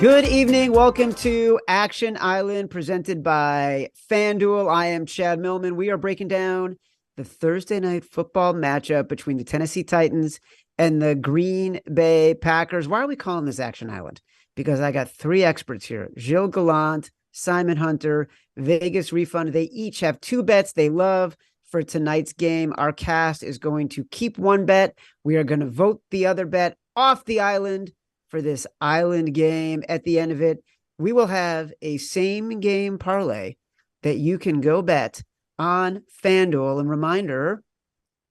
Good evening. Welcome to Action Island presented by FanDuel. I am Chad Millman. We are breaking down the Thursday night football matchup between the Tennessee Titans and the Green Bay Packers. Why are we calling this Action Island? Because I got three experts here, Gilles, Gallant, Simon Hunter, Vegas Refund. They each have two bets they love for tonight's game. Our cast is going to keep one bet. We are going to vote the other bet off the island for this island game. At the end of it, we will have a same game parlay that you can go bet on FanDuel. And reminder,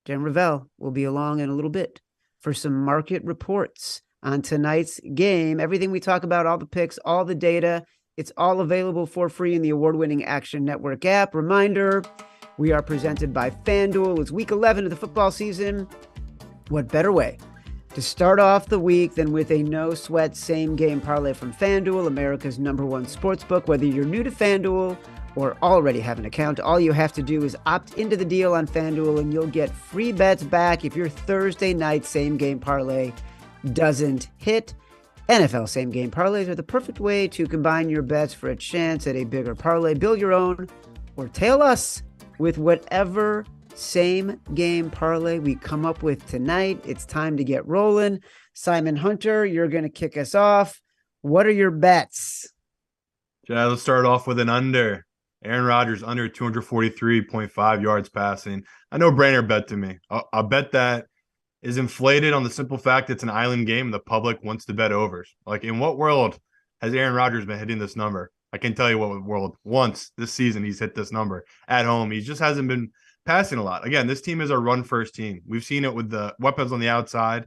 Jen Ravel will be along in a little bit for some market reports on tonight's game. Everything we talk about, all the picks, all the data, it's all available for free in the award-winning Action Network app. Reminder, we are presented by FanDuel. It's week 11 of the football season. What better way to start off the week than with a no-sweat same-game parlay from FanDuel, America's #1 sportsbook. Whether you're new to FanDuel or already have an account, all you have to do is opt into the deal on FanDuel, and you'll get free bets back if your Thursday night same-game parlay doesn't hit. NFL same-game parlays are the perfect way to combine your bets for a chance at a bigger parlay. Build your own or tail us with whatever same game parlay we come up with tonight. It's time to get rolling. Simon Hunter, you're going to kick us off. What are your bets? Yeah, let's start off with an under. Aaron Rodgers under 243.5 yards passing. A no-brainer bet to me. A bet that is inflated on the simple fact it's an island game and the public wants to bet overs. Like, in what world has Aaron Rodgers been hitting this number? I can tell you what world. Once this season he's hit this number at home. He just hasn't been passing a lot. Again, this team is a run-first team. We've seen it with the weapons on the outside.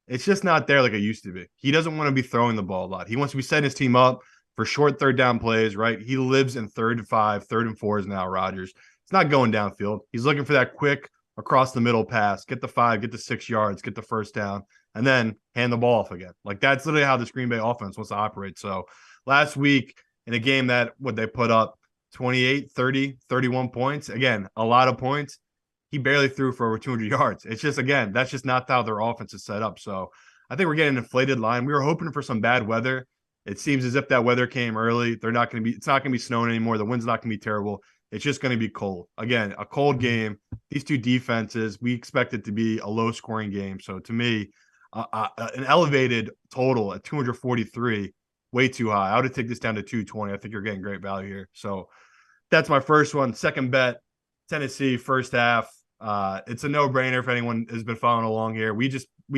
It's just not there like it used to be. He doesn't want to be throwing the ball a lot. He wants to be setting his team up for short third down plays, right? He lives in 3rd and 5, 3rd and 4s now, Rodgers. It's not going downfield. He's looking for that quick across the middle pass, get the 5, get the 6 yards, get the first down, and then hand the ball off again. Like, that's literally how this Green Bay offense wants to operate. So last week in a game that they put up 28, 30, 31 points. Again, a lot of points. He barely threw for over 200 yards. It's just, again, that's just not how their offense is set up. So I think we're getting an inflated line. We were hoping for some bad weather. It seems as if that weather came early. It's not going to be snowing anymore. The wind's not going to be terrible. It's just going to be cold. Again, a cold game. These two defenses, we expect it to be a low-scoring game. So to me, an elevated total at 243, way too high. I would take this down to 220. I think you're getting great value here. So that's my first one. Second bet, Tennessee first half. It's a no-brainer if anyone has been following along here. We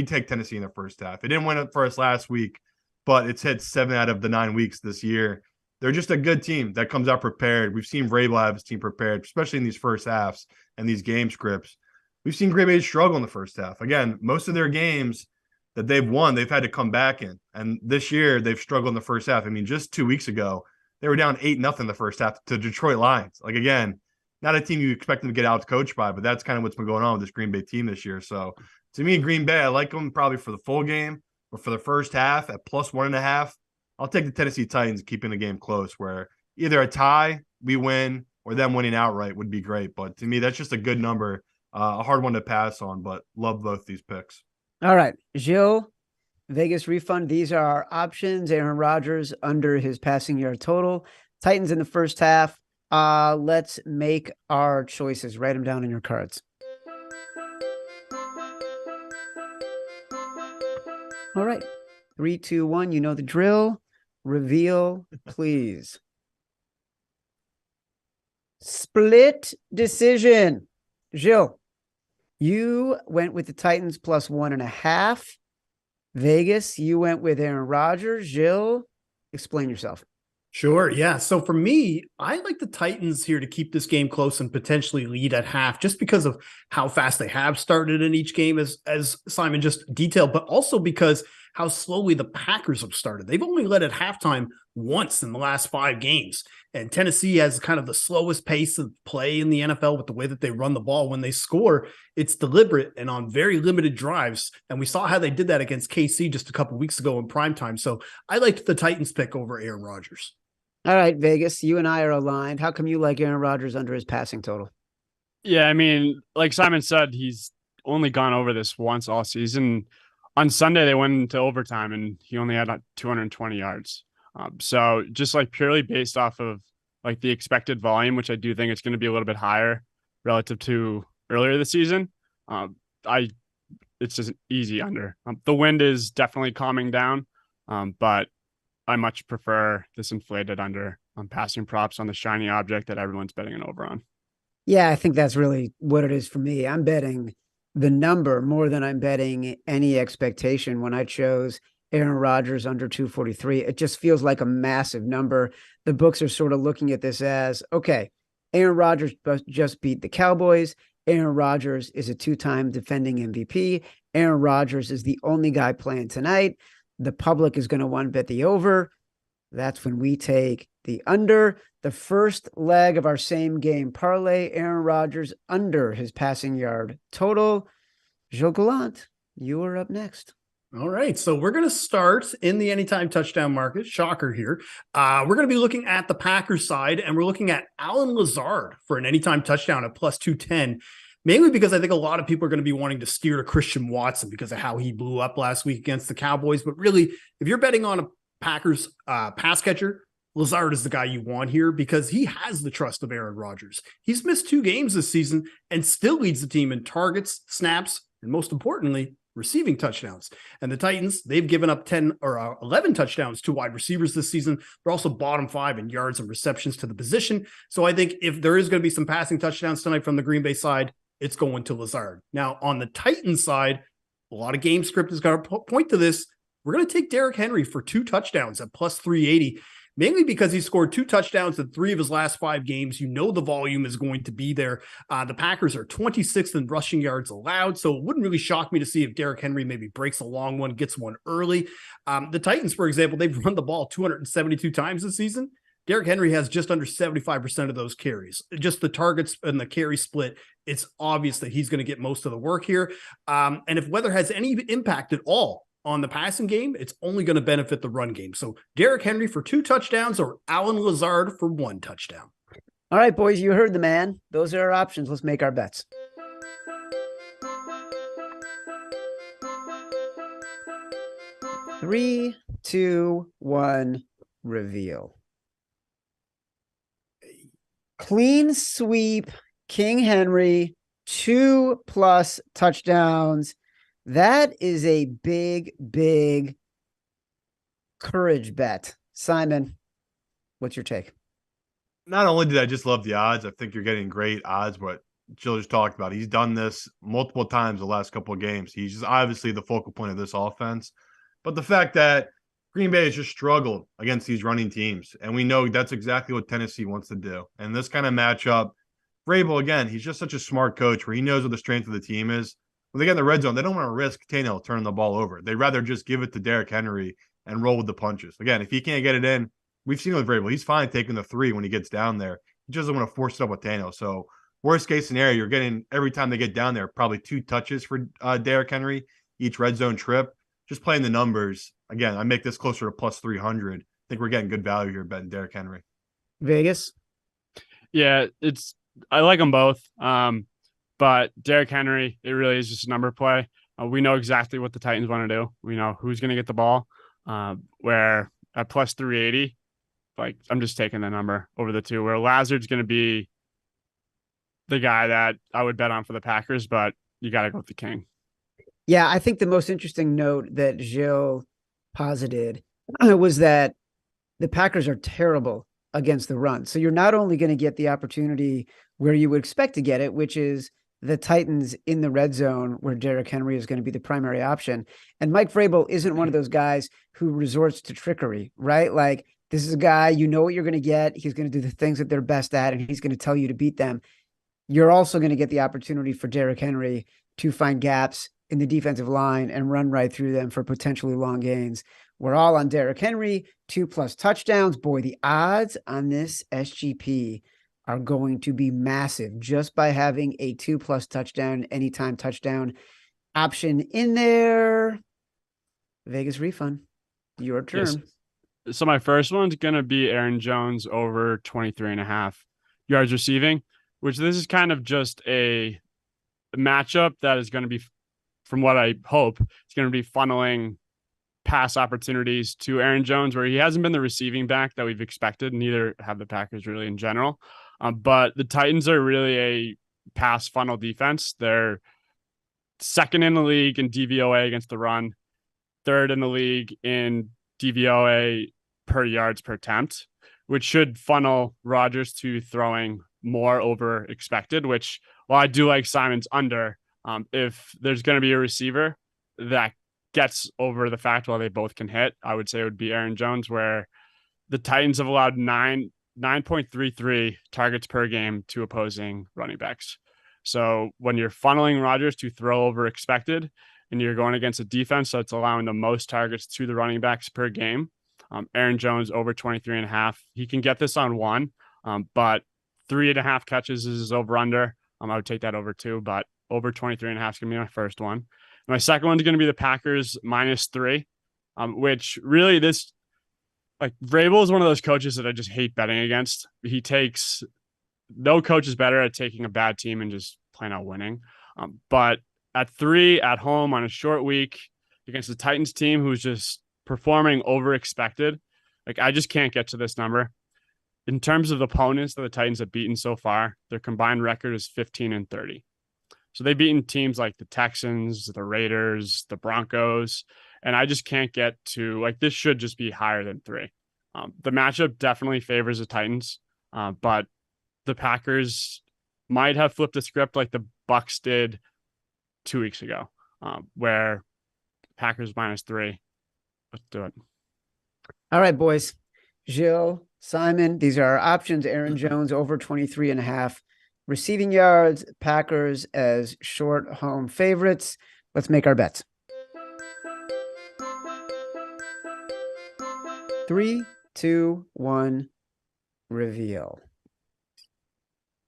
take Tennessee in the first half. It didn't win it for us last week, but it's hit 7 out of the 9 weeks this year. They're just a good team that comes out prepared. We've seen Vrabel have his team prepared, especially in these first halves and these game scripts. We've seen Green Bay struggle in the first half. Again, most of their games that they've won, they've had to come back in. And this year, they've struggled in the first half. I mean, just 2 weeks ago, they were down 8-0 in the first half to Detroit Lions. Like, again, not a team you expect them to get out-coached by, but that's kind of what's been going on with this Green Bay team this year. So, to me, Green Bay, I like them probably for the full game, but for the first half at plus 1.5, I'll take the Tennessee Titans keeping the game close, where either a tie, we win, or them winning outright would be great. But to me, that's just a good number, a hard one to pass on, but love both these picks. All right, Gilles, Vegas Refund. These are our options. Aaron Rodgers under his passing yard total. Titans in the first half. Let's make our choices. Write them down in your cards. All right. 3, 2, 1. You know the drill. Reveal, please. Split decision. Gilles, you went with the Titans plus 1.5. Vegas, you went with Aaron Rodgers. Gilles, explain yourself. Sure. Yeah. So for me, I like the Titans here to keep this game close and potentially lead at half, just because of how fast they have started in each game, as Simon just detailed, but also because how slowly the Packers have started. They've only led at halftime once in the last 5 games. And Tennessee has kind of the slowest pace of play in the NFL with the way that they run the ball. When they score, it's deliberate and on very limited drives. And we saw how they did that against KC just a couple weeks ago in primetime. So I liked the Titans pick over Aaron Rodgers. All right, Vegas, you and I are aligned. How come you like Aaron Rodgers under his passing total? Yeah, I mean, like Simon said, he's only gone over this once all season. On Sunday, they went into overtime, and he only had 220 yards. So just like purely based off of like the expected volume, which I do think it's going to be a little bit higher relative to earlier this season. I It's just an easy under. The wind is definitely calming down, but I much prefer this inflated under on passing props on the shiny object that everyone's betting an over on. Yeah, I think that's really what it is for me. I'm betting the number more than I'm betting any expectation when I chose Aaron Rodgers under 243. It just feels like a massive number. The books are sort of looking at this as, okay, Aaron Rodgers just beat the Cowboys. Aaron Rodgers is a two-time defending MVP. Aaron Rodgers is the only guy playing tonight. The public is going to want to bet the over. That's when we take the under. The first leg of our same game parlay, Aaron Rodgers under his passing yard total. Gilles Gallant, you are up next. All right, so we're going to start in the anytime touchdown market. Shocker here. We're going to be looking at the Packers side, and we're looking at Allen Lazard for an anytime touchdown at plus 210, mainly because I think a lot of people are going to be wanting to steer to Christian Watson because of how he blew up last week against the Cowboys. But really, if you're betting on a Packers pass catcher, Lazard is the guy you want here because he has the trust of Aaron Rodgers. He's missed 2 games this season and still leads the team in targets, snaps, and most importantly, receiving touchdowns. And the Titans, they've given up 10 or 11 touchdowns to wide receivers this season. They're also bottom 5 in yards and receptions to the position. So I think if there is going to be some passing touchdowns tonight from the Green Bay side, it's going to Lazard. Now, on the Titans side, a lot of game script is going to point to this. We're going to take Derrick Henry for 2 touchdowns at plus 380. Mainly because he scored 2 touchdowns in 3 of his last 5 games. You know the volume is going to be there. The Packers are 26th in rushing yards allowed, so it wouldn't really shock me to see if Derrick Henry maybe breaks a long one, gets one early. The Titans, for example, they've run the ball 272 times this season. Derrick Henry has just under 75% of those carries. Just the targets and the carry split, it's obvious that he's going to get most of the work here. And if weather has any impact at all on the passing game, it's only going to benefit the run game. So Derrick Henry for 2 touchdowns or Allen Lazard for 1 touchdown. All right, boys, you heard the man. Those are our options. Let's make our bets. Three, 2, 1, reveal. Clean sweep, King Henry, 2+ touchdowns. That is a big, big courage bet. Simon, what's your take? Not only did I just love the odds, I think you're getting great odds, what Gilles just talked about. He's done this multiple times the last couple of games. He's just obviously the focal point of this offense. But the fact that Green Bay has just struggled against these running teams, and we know that's exactly what Tennessee wants to do. And this kind of matchup, Vrabel, again, he's just such a smart coach where he knows what the strength of the team is. When they get in the red zone, they don't want to risk Tannehill turning the ball over. They'd rather just give it to Derrick Henry and roll with the punches. Again, if he can't get it in, we've seen with Vrabel, he's fine taking the 3 when he gets down there. He just doesn't want to force it up with Tannehill. So worst case scenario, you're getting every time they get down there, probably 2 touches for Derrick Henry each red zone trip. Just playing the numbers. Again, I make this closer to plus 300. I think we're getting good value here betting Derrick Henry. Vegas? Yeah, I like them both. But Derrick Henry, it really is just a number play. We know exactly what the Titans want to do. We know who's going to get the ball. Where at plus 380, like I'm just taking the number over the 2. Where Lazard's going to be the guy that I would bet on for the Packers, but you got to go with the King. Yeah, I think the most interesting note that Gilles posited was that the Packers are terrible against the run. So you're not only going to get the opportunity where you would expect to get it, which is the Titans in the red zone where Derrick Henry is going to be the primary option. And Mike Vrabel isn't one of those guys who resorts to trickery, right? Like this is a guy, you know what you're going to get. He's going to do the things that they're best at, and he's going to tell you to beat them. You're also going to get the opportunity for Derrick Henry to find gaps in the defensive line and run right through them for potentially long gains. We're all on Derrick Henry, 2+ touchdowns. Boy, the odds on this SGP are going to be massive just by having a 2+ touchdown, anytime touchdown option in there. Vegas Refund, your turn. Yes. So my first one's going to be Aaron Jones over 23.5 yards receiving, which this is kind of just a matchup that is going to be, from what I hope, it's going to be funneling pass opportunities to Aaron Jones, where he hasn't been the receiving back that we've expected. Neither have the Packers really in general. But the Titans are really a pass funnel defense. They're second in the league in DVOA against the run, third in the league in DVOA per yards per attempt, which should funnel Rodgers to throwing more over expected, which, while I do like Simon's under, if there's going to be a receiver that gets over the fact while they both can hit, I would say it would be Aaron Jones, where the Titans have allowed 9.33 targets per game to opposing running backs. So when you're funneling Rodgers to throw over expected and you're going against a defense that's allowing the most targets to the running backs per game, Aaron Jones over 23.5. He can get this on one, but 3.5 catches is his over under. I would take that over too, but over 23.5 is going to be my first one. My second one is going to be the Packers -3, which really Vrabel is one of those coaches that I just hate betting against. No coach is better at taking a bad team and just plain out winning. But at 3 at home on a short week against the Titans team, who's just performing over expected, I just can't get to this number. In terms of opponents that the Titans have beaten so far, their combined record is 15-30. So they've beaten teams like the Texans, the Raiders, the Broncos, and I just can't get to, this should just be higher than 3. The matchup definitely favors the Titans, but the Packers might have flipped the script like the Bucs did 2 weeks ago, where Packers -3. Let's do it. All right, boys. Gilles, Simon, these are our options. Aaron Jones over 23.5 receiving yards, Packers as short home favorites. Let's make our bets. 3, 2, 1, reveal.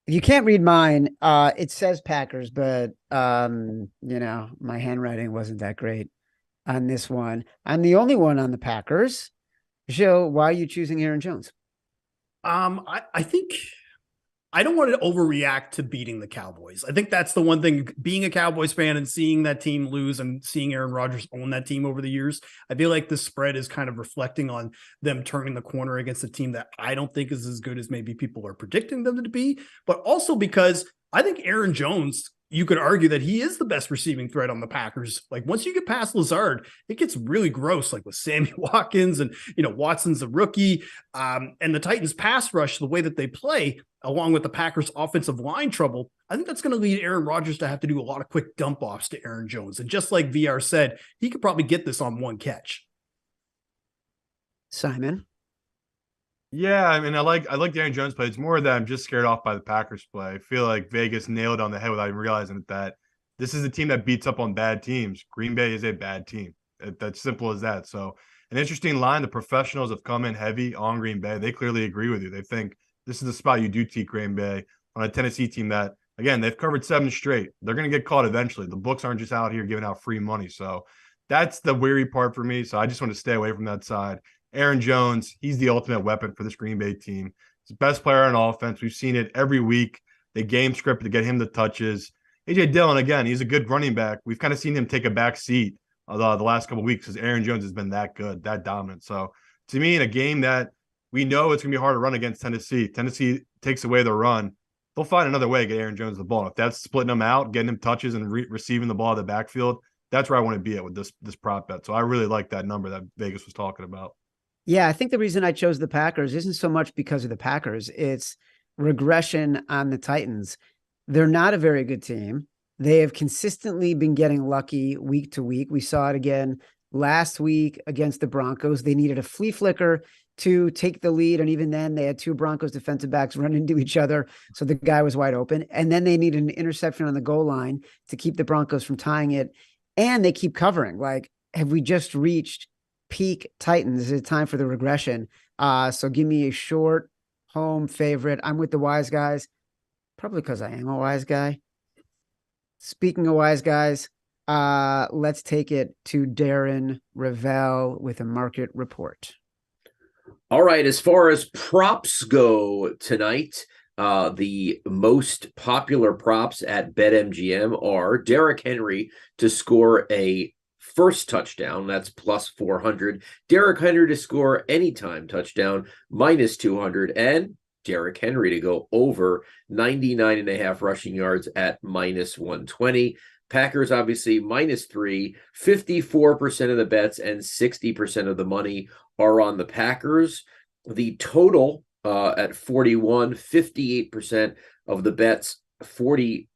You can't read mine. It says Packers, but my handwriting wasn't that great on this one. I'm the only one on the Packers. Gilles, why are you choosing Aaron Jones? I think I don't want to overreact to beating the Cowboys. I think that's the one thing, being a Cowboys fan and seeing that team lose and seeing Aaron Rodgers own that team over the years. I feel like the spread is kind of reflecting on them turning the corner against a team that I don't think is as good as maybe people are predicting them to be, but also because I think Aaron Jones, you could argue that he is the best receiving threat on the Packers. Once you get past Lazard, it gets really gross, with Sammy Watkins and, Watson's a rookie. And the Titans pass rush, the way that they play, along with the Packers offensive line trouble, I think that's going to lead Aaron Rodgers to have to do a lot of quick dump offs to Aaron Jones. And just like VR said, he could probably get this on one catch. Simon? Yeah, I mean, I like the Aaron Jones play. It's more that I'm just scared off by the Packers play. I feel like Vegas nailed on the head without even realizing that this is a team that beats up on bad teams. Green Bay is a bad team. That's simple as that. So an interesting line. The professionals have come in heavy on Green Bay. They clearly agree with you. They think this is the spot you do take Green Bay on a Tennessee team that, again, they've covered 7 straight. They're going to get caught eventually. The books aren't just out here giving out free money. So that's the weary part for me. So I just want to stay away from that side. Aaron Jones, he's the ultimate weapon for this Green Bay team. He's the best player on offense. We've seen it every week. They game script to get him the touches. A.J. Dillon, again, he's a good running back. We've kind of seen him take a back seat the last couple of weeks because Aaron Jones has been that good, that dominant. So to me, in a game that we know it's going to be hard to run against Tennessee takes away the run, they'll find another way to get Aaron Jones the ball. If that's splitting him out, getting him touches and receiving the ball at the backfield, that's where I want to be at with this prop bet. So I really like that number that Vegas was talking about. Yeah, I think the reason I chose the Packers isn't so much because of the Packers. It's regression on the Titans. They're not a very good team. They have consistently been getting lucky week to week. We saw it again last week against the Broncos. They needed a flea flicker to take the lead, and even then they had 2 Broncos defensive backs run into each other, so the guy was wide open. And then they needed an interception on the goal line to keep the Broncos from tying it, and they keep covering. Have we just reached peak Titans? Is it time for the regression? So give me a short home favorite. I'm with the wise guys, probably because I am a wise guy. Speaking of wise guys, let's take it to Darren Ravel with a market report. All right, as far as props go tonight, the most popular props at BetMGM are Derrick Henry to score a first touchdown, that's plus 400. Derrick Henry to score anytime touchdown, minus 200. And Derrick Henry to go over 99.5 rushing yards at minus 120. Packers, obviously, minus 3. 54% of the bets and 60% of the money are on the Packers. The total at 41, 58% of the bets, 54%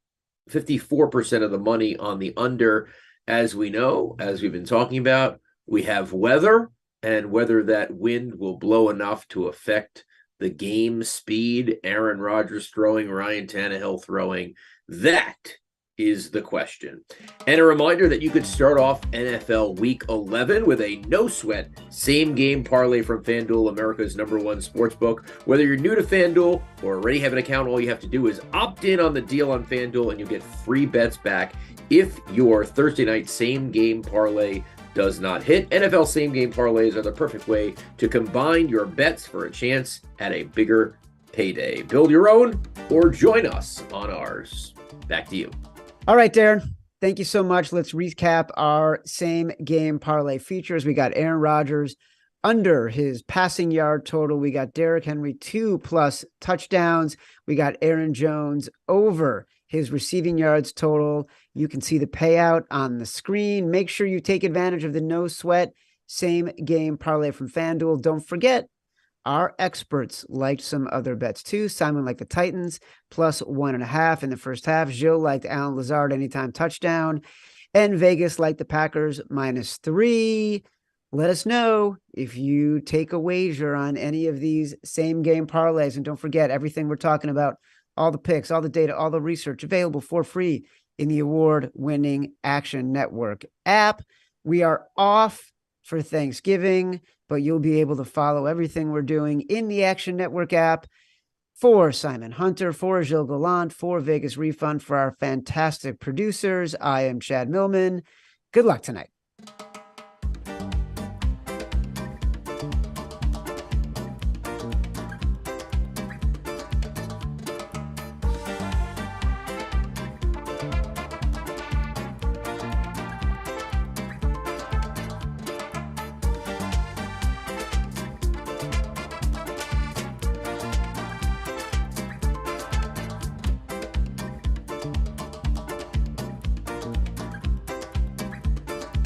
of the money on the under. As we know, as we've been talking about, we have weather, and whether that wind will blow enough to affect the game speed, Aaron Rodgers throwing, Ryan Tannehill throwing, that is the question. And a reminder that you could start off NFL Week 11 with a no-sweat same-game parlay from FanDuel, America's #1 sportsbook. Whether you're new to FanDuel or already have an account, all you have to do is opt in on the deal on FanDuel, and you get free bets back if your Thursday night same-game parlay does not hit. NFL same-game parlays are the perfect way to combine your bets for a chance at a bigger payday. Build your own or join us on ours. Back to you. All right, Darren, thank you so much. Let's recap our same game parlay features. We got Aaron Rodgers under his passing yard total. We got Derrick Henry 2+ touchdowns. We got Aaron Jones over his receiving yards total. You can see the payout on the screen. Make sure you take advantage of the no sweat same game parlay from FanDuel. Don't forget, our experts liked some other bets too. Simon liked the Titans plus 1.5 in the first half. Gilles liked Allen Lazard anytime touchdown. And Vegas liked the Packers -3. Let us know if you take a wager on any of these same game parlays. And don't forget, everything we're talking about, all the picks, all the data, all the research available for free in the award-winning Action Network app. We are off for Thanksgiving, but you'll be able to follow everything we're doing in the Action Network app. For Simon Hunter, for Gilles Gallant, for Vegas Refund, for our fantastic producers, I am Chad Millman. Good luck tonight.